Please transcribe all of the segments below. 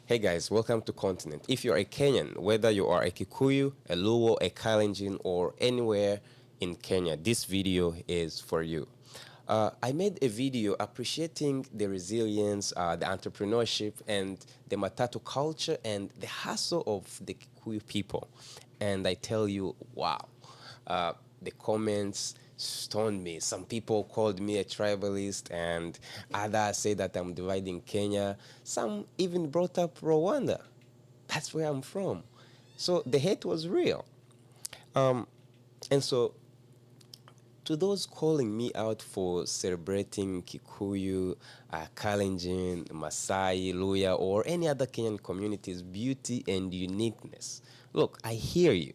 Hey guys, welcome to Continent. If you're a Kenyan, whether you are a Kikuyu, a Luo, a Kalenjin, or anywhere in Kenya, this video is for you. I made a video appreciating the resilience, the entrepreneurship, and the Matatu culture and the hustle of the Kikuyu people. And I tell you, wow, the comments stoned me. Some people called me a tribalist, and others say that I'm dividing Kenya. Some even brought up Rwanda. That's where I'm from. So the hate was real. Um, and so to those calling me out for celebrating Kikuyu, Kalenjin, Maasai, Luhya, or any other Kenyan community's beauty and uniqueness, look, I hear you.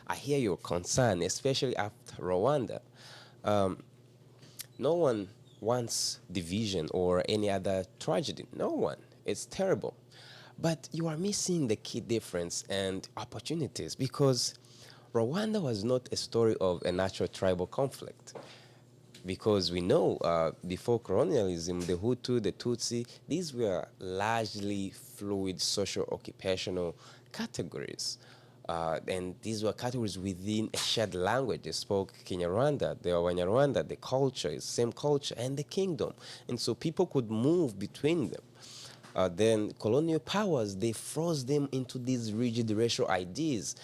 I hear your concern, especially after Rwanda. Um, no one wants division or any other tragedy. No one. It's terrible. But you are missing the key difference and opportunities because Rwanda was not a story of a natural tribal conflict. Because we know before colonialism, the Hutu, the Tutsi, these were largely fluid social occupational categories. And these were categories within a shared language. They spoke Kinyarwanda, the Wanyarwanda, the culture is same culture, and the kingdom. And so people could move between them. Then colonial powers, they froze them into these rigid racial ideas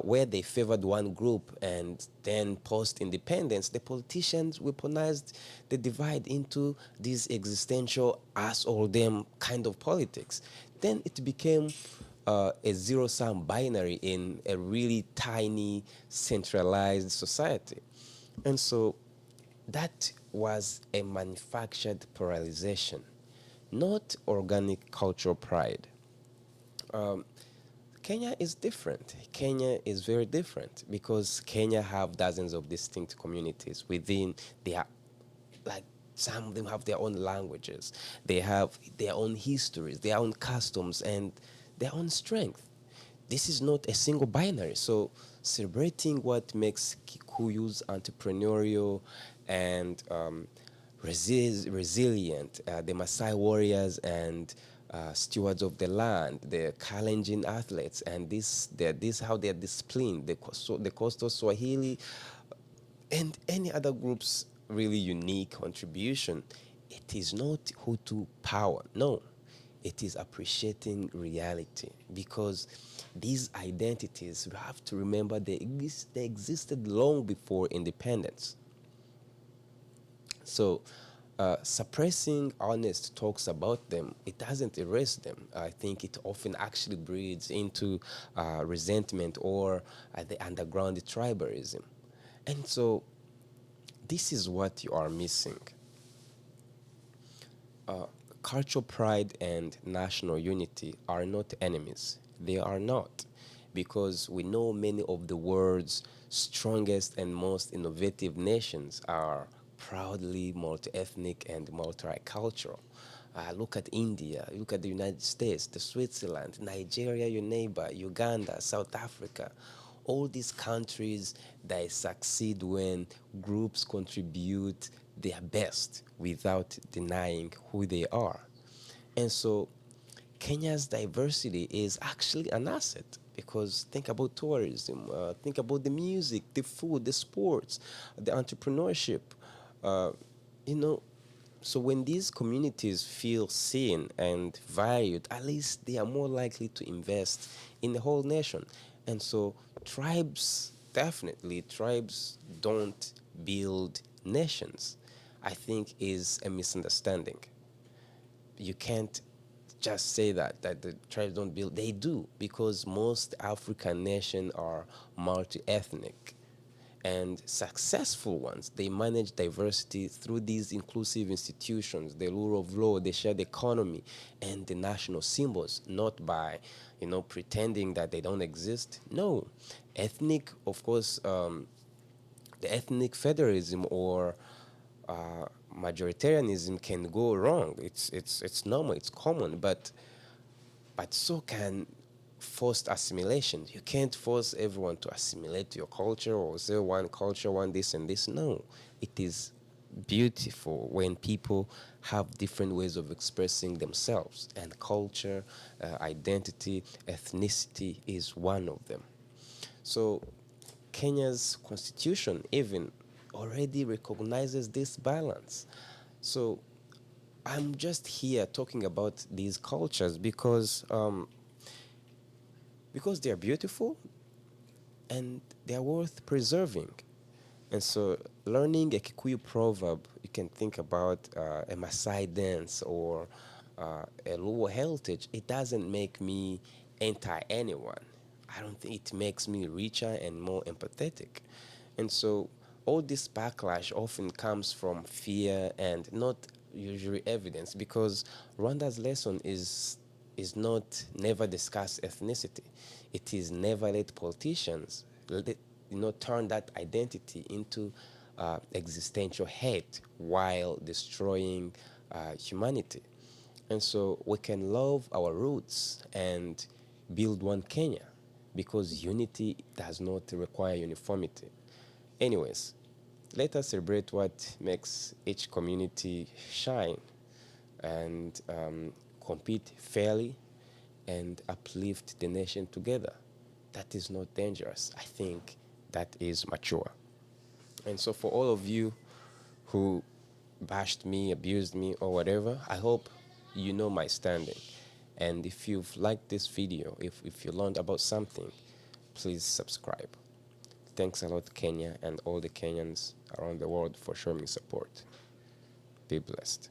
where they favored one group, and then post-independence, the politicians weaponized the divide into this existential us or them kind of politics. Then it became a zero-sum binary in a really tiny, centralized society. And so that was a manufactured polarization, not organic cultural pride. Um, Kenya is different. Kenya is very different because Kenya have dozens of distinct communities within their, like some of them have their own languages. They have their own histories, their own customs, and their own strength. This is not a single binary. So celebrating what makes Kikuyus entrepreneurial and resilient, the Maasai warriors and stewards of the land, the Kalenjin athletes, and this how they are disciplined, the coastal Swahili, and any other group's really unique contribution. It is not Hutu power, no. It is appreciating reality because these identities, we have to remember they existed long before independence. So, suppressing honest talks about them, it doesn't erase them. I think it often actually breeds into resentment or the underground tribalism. And so, this is what you are missing. Uh, Cultural pride and national unity are not enemies. They are not. Because we know many of the world's strongest and most innovative nations are proudly multi ethnic and multicultural. Look at India, look at the United States, the Switzerland, Nigeria, your neighbor, Uganda, South Africa. All these countries, they succeed when groups contribute their best without denying who they are. And so Kenya's diversity is actually an asset because think about tourism, think about the music, the food, the sports, the entrepreneurship. Uh, you know, so when these communities feel seen and valued, at least they are more likely to invest in the whole nation. And so tribes don't build nations. I think is a misunderstanding. You can't just say that the tribes don't build. They do because most African nations are multi-ethnic and successful ones. They manage diversity through these inclusive institutions, the rule of law, the shared economy, and the national symbols, not by, pretending that they don't exist. No, ethnic, of course, the ethnic federalism or majoritarianism can go wrong. It's normal. It's common, but so can forced assimilation. You can't force everyone to assimilate to your culture or say one culture, one this and this. No, it is beautiful when people have different ways of expressing themselves, and culture, identity, ethnicity is one of them. So Kenya's constitution even already recognizes this balance. So I'm just here talking about these cultures because they're beautiful and they're worth preserving. And so, learning a Kikuyu proverb, you can think about a Maasai dance or a Luhya heritage. It doesn't make me anti anyone. I don't think it makes me richer and more empathetic. And so, all this backlash often comes from fear and not usually evidence, because Rwanda's lesson is not never discuss ethnicity. It is never let politicians turn that identity into existential hate while destroying humanity. And so we can love our roots and build one Kenya, because unity does not require uniformity. Anyways, let us celebrate what makes each community shine and compete fairly and uplift the nation together. That is not dangerous. I think that is mature. And so, for all of you who bashed me, abused me, or whatever, I hope you know my standing. And if you've liked this video, if you learned about something, please subscribe. Thanks a lot, Kenya, and all the Kenyans around the world for showing me support. Be blessed.